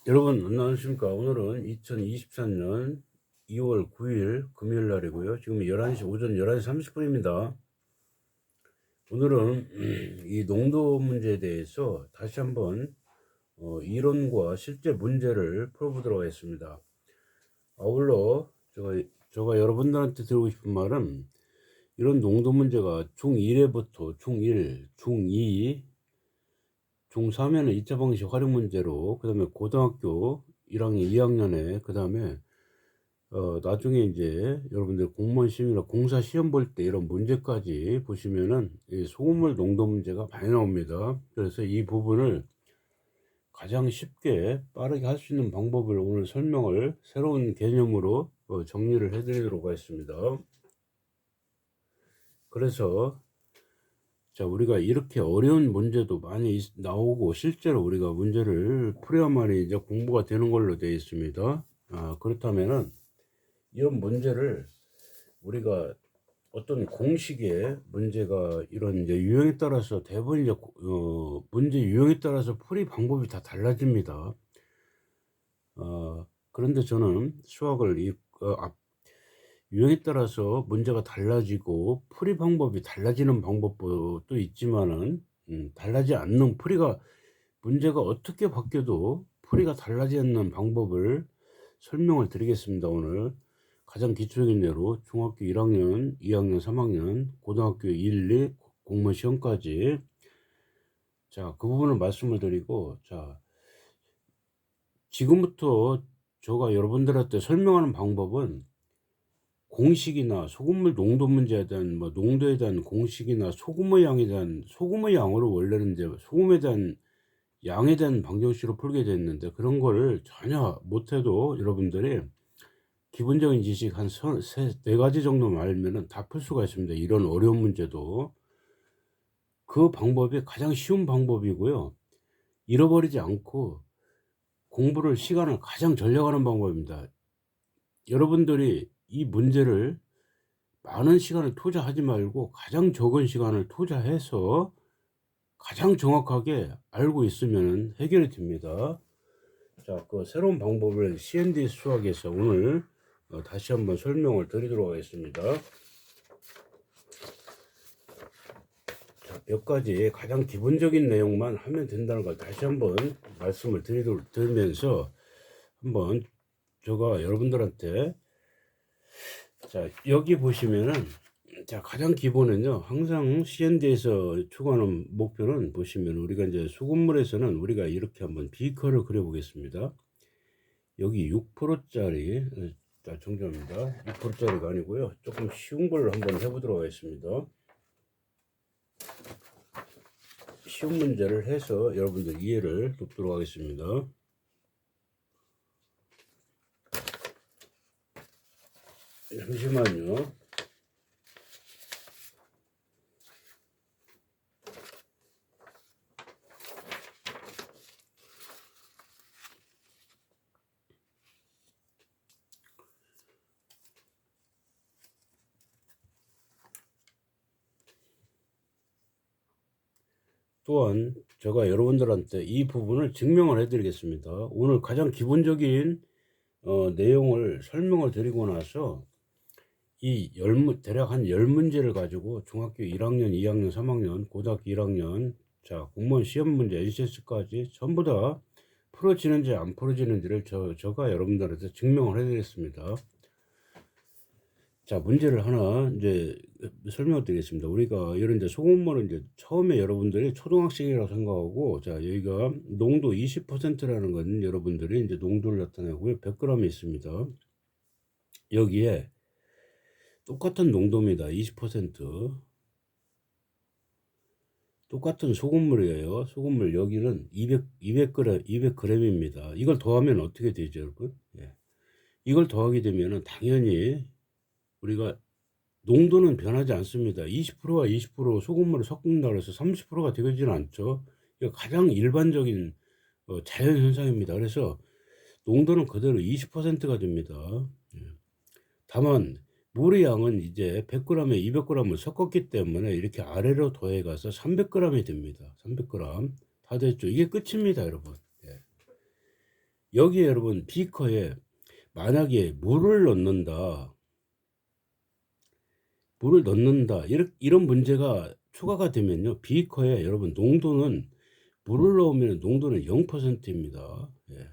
여러분 안녕하십니까. 오늘은 2023년 2월 9일 금요일 날이고요. 지금 11시 오전 11시 30분입니다. 오늘은 이 농도 문제에 대해서 다시 한번 이론과 실제 문제를 풀어보도록 하겠습니다. 아울러 제가 여러분들한테 드리고 싶은 말은 이런 농도 문제가 중1에부터 중1, 중2, 중3에는 2차 방식 활용 문제로, 그 다음에 고등학교 1학년, 2학년에, 그 다음에 나중에 이제 여러분들 공무원 시험이나 공사 시험 볼 때 이런 문제까지 보시면은 이 소금물 농도 문제가 많이 나옵니다. 그래서 이 부분을 가장 쉽게 빠르게 할 수 있는 방법을 오늘 설명을 새로운 개념으로 정리를 해 드리도록 하겠습니다. 그래서 자, 우리가 이렇게 어려운 문제도 많이 나오고 실제로 우리가 문제를 풀어야만이 이제 공부가 되는 걸로 되어 있습니다. 그렇다면은 이런 문제를 우리가 어떤 공식의 문제가 이런 이제 유형에 따라서 대부분 이제 문제 유형에 따라서 풀이 방법이 다 달라집니다. 그런데 저는 수학을 유형에 따라서 문제가 달라지고 풀이 방법이 달라지는 방법도 있지만은 달라지 않는 문제가 어떻게 바뀌어도 풀이가 달라지 않는 방법을 설명을 드리겠습니다. 오늘 가장 기초적인 예로 중학교 1학년, 2학년, 3학년, 고등학교 1, 2 공무원 시험까지 자, 그 부분을 말씀을 드리고 자, 지금부터 제가 여러분들한테 설명하는 방법은 공식이나 소금물 농도 문제에 대한 농도에 대한 공식이나 소금의 양에 대한 소금의 양으로 원래는 이제 소금에 대한 양에 대한 방정식으로 풀게 됐는데 그런 거를 전혀 못해도 여러분들이 기본적인 지식 한 네 가지 정도만 알면은 다 풀 수가 있습니다. 이런 어려운 문제도 그 방법이 가장 쉬운 방법이고요. 잃어버리지 않고 공부를 시간을 가장 절약하는 방법입니다. 여러분들이 이 문제를 많은 시간을 투자하지 말고 가장 적은 시간을 투자해서 가장 정확하게 알고 있으면 해결이 됩니다. 자, 그 새로운 방법을 CND 수학에서 오늘 다시 한번 설명을 드리도록 하겠습니다. 자, 몇 가지 가장 기본적인 내용만 하면 된다는 걸 다시 한번 말씀을 드리면서 한번 제가 여러분들한테 자, 여기 보시면은 자, 가장 기본은요, 항상 CND에서 추구하는 목표는 보시면 우리가 이제 소금물에서는 우리가 이렇게 한번 비커를 그려 보겠습니다. 여기 6%짜리 정답입니다. 6%짜리가 아니고요, 조금 쉬운 걸로 한번 해보도록 하겠습니다. 쉬운 문제를 해서 여러분들 이해를 돕도록 하겠습니다. 잠시만요. 또한 제가 여러분들한테 이 부분을 증명을 해 드리겠습니다. 오늘 가장 기본적인 내용을 설명을 드리고 나서 대략 한 10문제를 가지고 중학교 1학년, 2학년, 3학년, 고등학교 1학년, 자, 공무원 시험 문제, NCS까지 전부 다 풀어지는지 안 풀어지는지를 제가 여러분들한테 증명을 해드리겠습니다. 자, 문제를 하나 이제 설명을 드리겠습니다. 우리가 이런 이제 소금물은 이제 처음에 여러분들이 초등학생이라고 생각하고, 자, 여기가 농도 20%라는 건 여러분들이 이제 농도를 나타내고요. 100g이 있습니다. 여기에 똑같은 농도입니다. 20%. 똑같은 소금물이에요. 소금물 여기는 200g입니다. 이걸 더하면 어떻게 되죠, 여러분? 예. 이걸 더하게 되면은 당연히 우리가 농도는 변하지 않습니다. 20%와 20% 소금물을 섞는다고 해서 30%가 되지는 않죠. 이거 가장 일반적인 자연현상입니다. 그래서 농도는 그대로 20%가 됩니다. 예. 다만 물의 양은 이제 100g에 200g을 섞었기 때문에 이렇게 아래로 더해가서 300g이 됩니다. 300g 다 됐죠. 이게 끝입니다, 여러분. 예. 여기에 여러분 비커에 만약에 물을 넣는다 이런 문제가 추가가 되면요, 비커에 여러분 농도는 물을 넣으면 농도는 0%입니다. 예.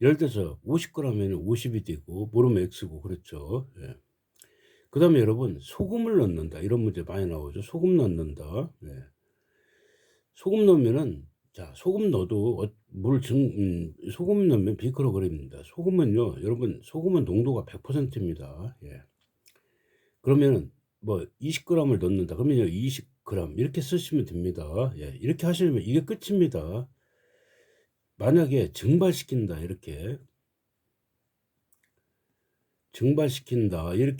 예를 들어서 50g에는 50이 되고 물은 X고 그렇죠. 예. 그 다음에 여러분 소금을 넣는다 이런 문제 많이 나오죠. 소금 넣는다. 예. 소금 넣으면은, 자, 소금 넣어도 소금 넣으면 비커로 그립니다. 소금은요 여러분, 소금은 농도가 100%입니다. 예. 그러면은 뭐 20g을 넣는다 그러면요 20g 이렇게 쓰시면 됩니다. 예. 이렇게 하시면 이게 끝입니다. 만약에 증발시킨다 이렇게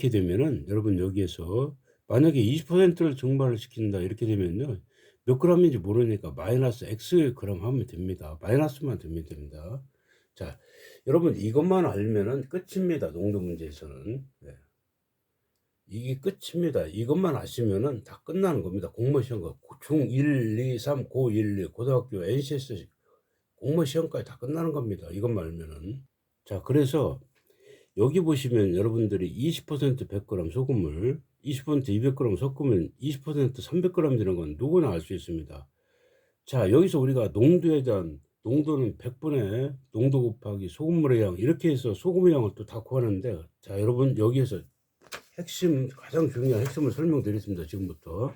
되면은 여러분, 여기에서 만약에 20%를 증발을 시킨다 이렇게 되면요, 몇 g인지 모르니까 마이너스 X 그램 하면 됩니다. 마이너스만 되면 됩니다. 자, 여러분 이것만 알면은 끝입니다. 농도 문제에서는. 네. 이게 끝입니다. 이것만 아시면은 다 끝나는 겁니다. 공무원 시험과 중 1, 2, 3, 고 1, 2, 고등학교 NCS 공무원 시험까지 다 끝나는 겁니다. 이것만 알면은. 자, 그래서 여기 보시면 여러분들이 20% 100g 소금을 20% 200g 섞으면 20% 300g 되는 건 누구나 알 수 있습니다. 자, 여기서 우리가 농도에 대한, 농도는 100분의 농도 곱하기 소금물의 양 이렇게 해서 소금의 양을 또 다 구하는데, 자, 여러분 여기에서 가장 중요한 핵심을 설명드리겠습니다. 지금부터.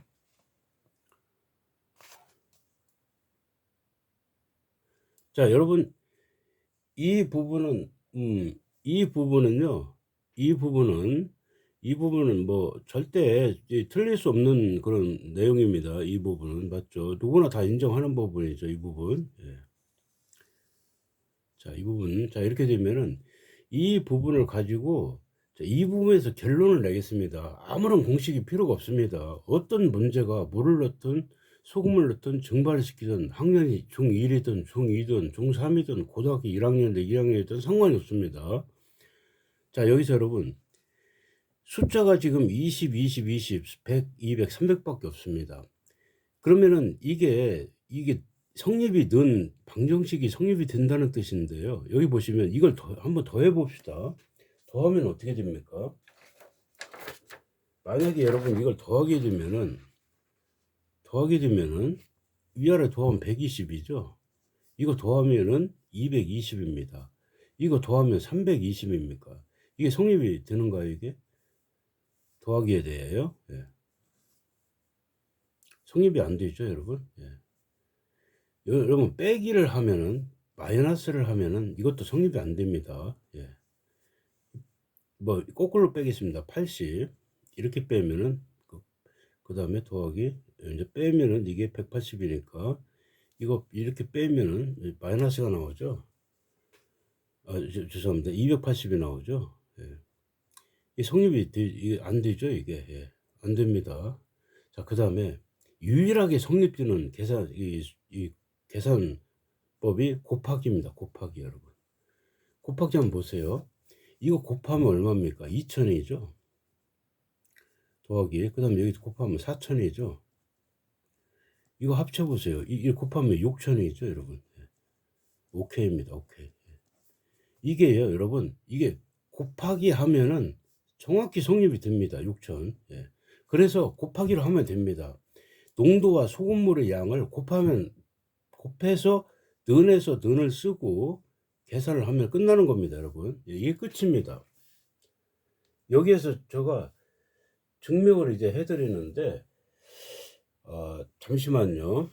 자, 여러분 이 부분은 이 부분은 뭐 절대 틀릴 수 없는 그런 내용입니다. 이 부분은 맞죠? 누구나 다 인정하는 부분이죠. 이 부분. 예. 자, 이 부분. 자, 이렇게 되면은 이 부분을 가지고, 자, 이 부분에서 결론을 내겠습니다. 아무런 공식이 필요가 없습니다. 어떤 문제가 물을 넣든 소금을 넣든 증발을 시키든 학년이 중1이든 중2든 중3이든 고등학교 1학년이든 2학년이든 상관이 없습니다. 자, 여기서 여러분 숫자가 지금 20, 20, 20, 100, 200, 300밖에 없습니다. 그러면은 이게 성립이 는 방정식이 성립이 된다는 뜻인데요. 여기 보시면 이걸 한번 더 해봅시다. 더하면 어떻게 됩니까? 만약에 여러분 이걸 더하게 되면은 위아래 더하면 120이죠. 이거 더하면은 220입니다. 이거 더하면 320입니까? 이게 성립이 되는가요, 이게? 더하기에 대해요. 예. 성립이 안 되죠, 여러분. 예. 여러분 빼기를 하면은, 마이너스를 하면은 이것도 성립이 안 됩니다. 예. 뭐 거꾸로 빼겠습니다. 80 이렇게 빼면은 그 다음에 더하기, 이제 빼면은 이게 180이니까 이거 이렇게 빼면은 마이너스가 나오죠. 죄송합니다. 280이 나오죠. 예. 이 성립이 이게 안 되죠, 이게. 예. 안 됩니다. 자, 그 다음에 유일하게 성립되는 이 계산법이 곱하기입니다. 곱하기. 여러분 곱하기 한번 보세요. 이거 곱하면 얼마입니까? 2000이죠. 더하기, 그 다음에 여기 곱하면 4000이죠. 이거 합쳐보세요. 이 곱하면 6000이죠, 여러분. 오케이입니다. 오케이. 이게요, 여러분, 이게 곱하기 하면은 정확히 성립이 됩니다. 6000. 예. 그래서 곱하기로 하면 됩니다. 농도와 소금물의 양을 곱해서 는에서 는을 쓰고 계산을 하면 끝나는 겁니다, 여러분. 예, 이게 끝입니다. 여기에서 제가 증명을 이제 해드리는데, 잠시만요.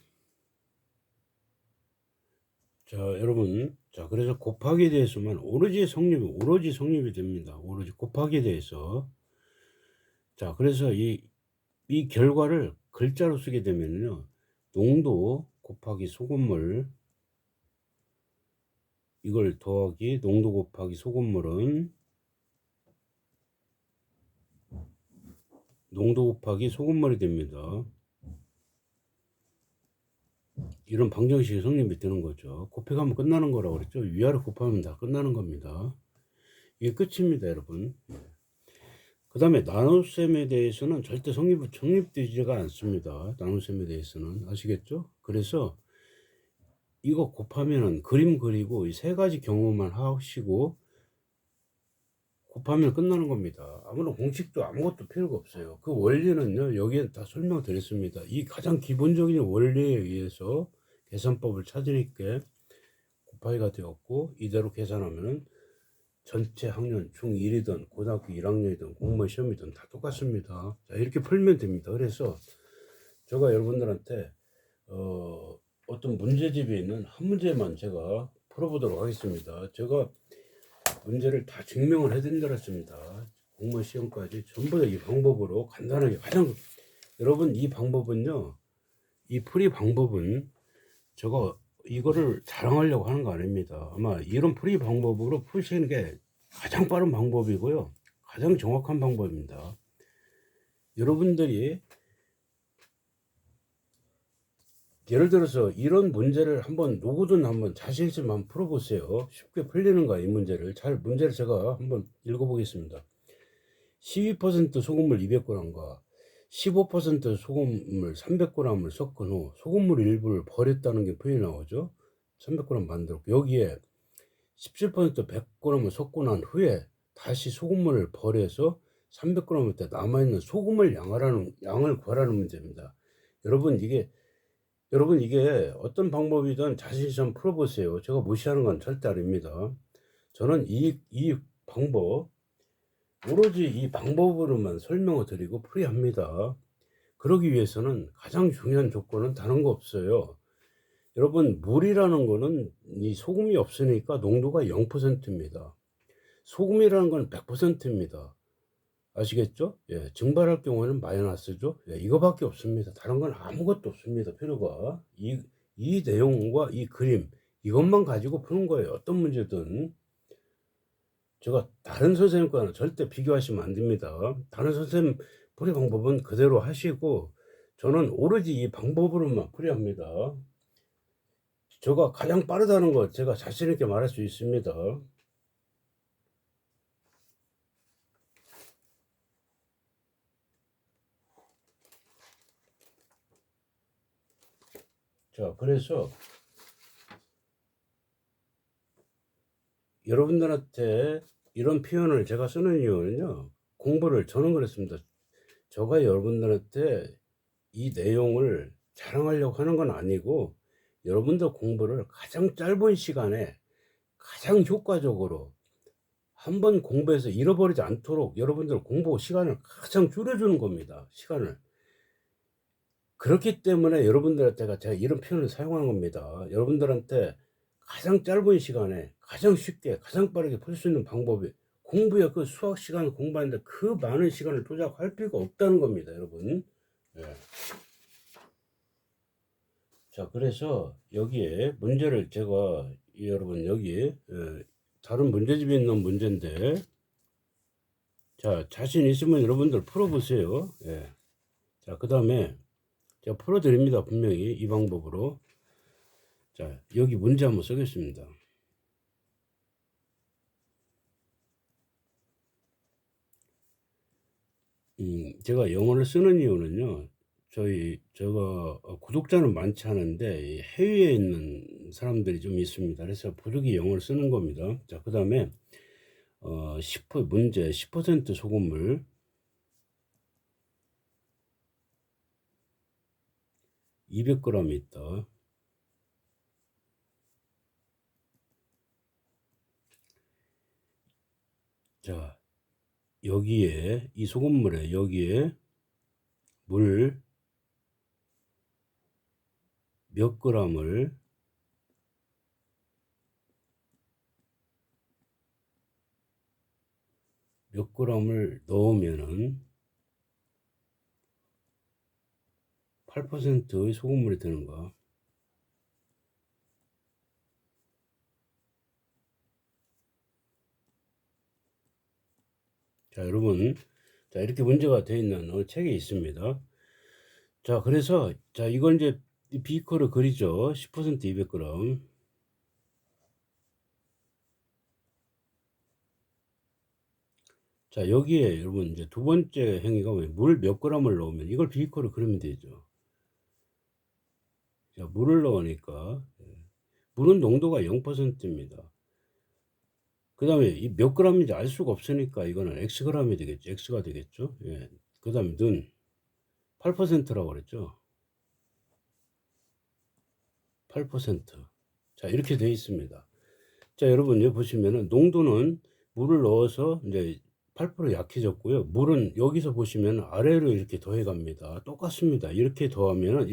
자, 여러분, 자, 그래서 곱하기에 대해서만 오로지 성립이 됩니다. 오로지 곱하기에 대해서. 자, 그래서 이 결과를 글자로 쓰게 되면요, 농도 곱하기 소금물, 이걸 더하기 농도 곱하기 소금물은 농도 곱하기 소금물이 됩니다. 이런 방정식이 성립이 되는 거죠. 곱해가면 끝나는 거라고 그랬죠. 위아래 곱하면 다 끝나는 겁니다. 이게 끝입니다, 여러분. 그 다음에 나눗셈에 대해서는 절대 성립되지가 않습니다. 나눗셈에 대해서는. 아시겠죠? 그래서 이거 곱하면은 그림 그리고 이 세 가지 경우만 하시고 곱하면 끝나는 겁니다. 아무런 공식도 아무것도 필요가 없어요. 그 원리는요, 여기에 다 설명드렸습니다. 이 가장 기본적인 원리에 의해서 계산법을 찾으니까 곱하기가 되었고, 이대로 계산하면은 전체 학년 중1이든 고등학교 1학년이든 공무원 시험이든 다 똑같습니다. 자, 이렇게 풀면 됩니다. 그래서 제가 여러분들한테 어떤 문제집에 있는 한 문제만 제가 풀어보도록 하겠습니다. 제가 문제를 다 증명을 해드렸습니다. 공무원 시험까지 전부 다 이 방법으로 간단하게 가장 여러분 이 방법은요, 이 풀이 방법은 제가 이거를 자랑하려고 하는 거 아닙니다. 아마 이런 풀이 방법으로 푸시는 게 가장 빠른 방법이고요, 가장 정확한 방법입니다. 여러분들이 예를 들어서 이런 문제를 한번 누구든 한번 자신 있으면 한번 풀어보세요. 쉽게 풀리는가 이 문제를. 문제를 제가 한번 읽어보겠습니다. 12% 소금물 200g과 15% 소금물 300g을 섞은 후 소금물 일부를 버렸다는 게 표현이 나오죠. 300g 만들었고, 여기에 17% 100g을 섞고 난 후에 다시 소금물을 버려서 300g 때 남아있는 소금을 양을 구하라는 문제입니다. 여러분 이게 어떤 방법이든 자신 있게 한번 풀어보세요. 제가 무시하는 건 절대 아닙니다. 저는 이 방법, 오로지 이 방법으로만 설명을 드리고 풀이합니다. 그러기 위해서는 가장 중요한 조건은 다른 거 없어요. 여러분, 물이라는 거는 이 소금이 없으니까 농도가 0%입니다. 소금이라는 건 100%입니다. 아시겠죠? 예, 증발할 경우에는 마이너스죠. 예, 이거밖에 없습니다. 다른 건 아무것도 없습니다. 필요가. 이 내용과 이 그림, 이것만 가지고 푸는 거예요. 어떤 문제든. 제가 다른 선생님과는 절대 비교하시면 안 됩니다. 다른 선생님 풀이 방법은 그대로 하시고, 저는 오로지 이 방법으로만 풀이합니다. 제가 가장 빠르다는 거 제가 자신 있게 말할 수 있습니다. 자, 그래서 여러분들한테 이런 표현을 제가 쓰는 이유는요, 저는 그랬습니다. 제가 여러분들한테 이 내용을 자랑하려고 하는 건 아니고, 여러분들 공부를 가장 짧은 시간에 가장 효과적으로 한번 공부해서 잃어버리지 않도록 여러분들 공부 시간을 가장 줄여주는 겁니다. 시간을. 그렇기 때문에 여러분들한테 제가 이런 표현을 사용하는 겁니다. 여러분들한테 가장 짧은 시간에 가장 쉽게 가장 빠르게 풀 수 있는 방법이, 공부에 그 수학 시간을 공부하는데 그 많은 시간을 투자할 필요가 없다는 겁니다, 여러분. 예. 자, 그래서 여기에 문제를 제가 여러분 여기 다른 문제집에 있는 문제인데, 자, 자신 있으면 여러분들 풀어보세요. 예. 자, 그 다음에 제가 풀어드립니다. 분명히 이 방법으로. 자, 여기 문제 한번 쓰겠습니다. 제가 영어를 쓰는 이유는요, 제가 구독자는 많지 않은데 해외에 있는 사람들이 좀 있습니다. 그래서 부득이 영어를 쓰는 겁니다. 자, 그 다음에 문제 10% 소금물 200g 있다. 자, 여기에 이 소금물에 여기에 물 몇 g을 넣으면은 8%의 소금물이 되는가? 자, 여러분, 자, 이렇게 문제가 되어 있는 책에 있습니다. 자, 그래서 자, 이걸 이제 비커를 그리죠. 10% 200g. 자, 여기에 여러분 이제 두 번째 행위가 물 몇 g을 넣으면 이걸 비커를 그리면 되죠. 자, 물을 넣으니까 물은 농도가 0%입니다. 그 다음에 이 몇 g인지 알 수가 없으니까 이거는 xg이 되겠죠. x가 되겠죠. 예. 그 다음에 는 8%라고 그랬죠. 8%. 자, 이렇게 되어 있습니다. 자, 여러분, 여기 보시면은 농도는 물을 넣어서 이제 8% 약해졌고요. 물은 여기서 보시면 아래로 이렇게 더해 갑니다. 똑같습니다. 이렇게 더하면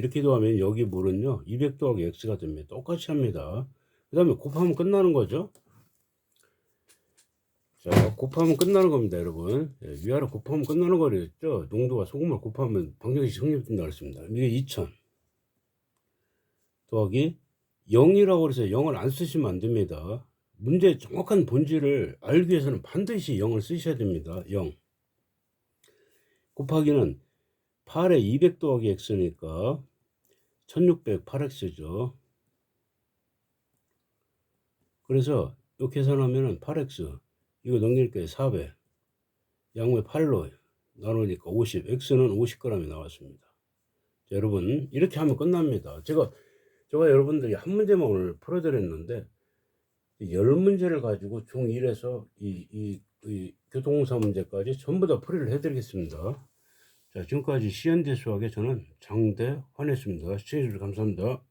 여기 물은요, 200 더하기 x가 됩니다. 똑같이 합니다. 그 다음에 곱하면 끝나는 거죠. 자, 곱하면 끝나는 겁니다, 여러분. 예, 위아래 곱하면 끝나는 거랬죠. 농도와 소금을 곱하면 방정식 성립된다 그랬습니다. 이게 2000 더하기 0이라고 그래서 0을 안 쓰시면 안 됩니다. 문제의 정확한 본질을 알기 위해서는 반드시 0을 쓰셔야 됩니다. 0 곱하기는 8에 200 더하기 x니까 1600 8x죠. 그래서 이 계산하면 8x 이거 넘길게요. 400 양의 8로 나누니까 50 x는 50g이 나왔습니다. 자, 여러분 이렇게 하면 끝납니다. 제가 여러분들이 한 문제만 오늘 풀어드렸는데 10문제를 가지고 총 1에서 이 교통공사 문제까지 전부 다 풀이를 해드리겠습니다. 자, 지금까지 시연대 수학의 저는 장대환이었습니다. 시청해주셔서 감사합니다.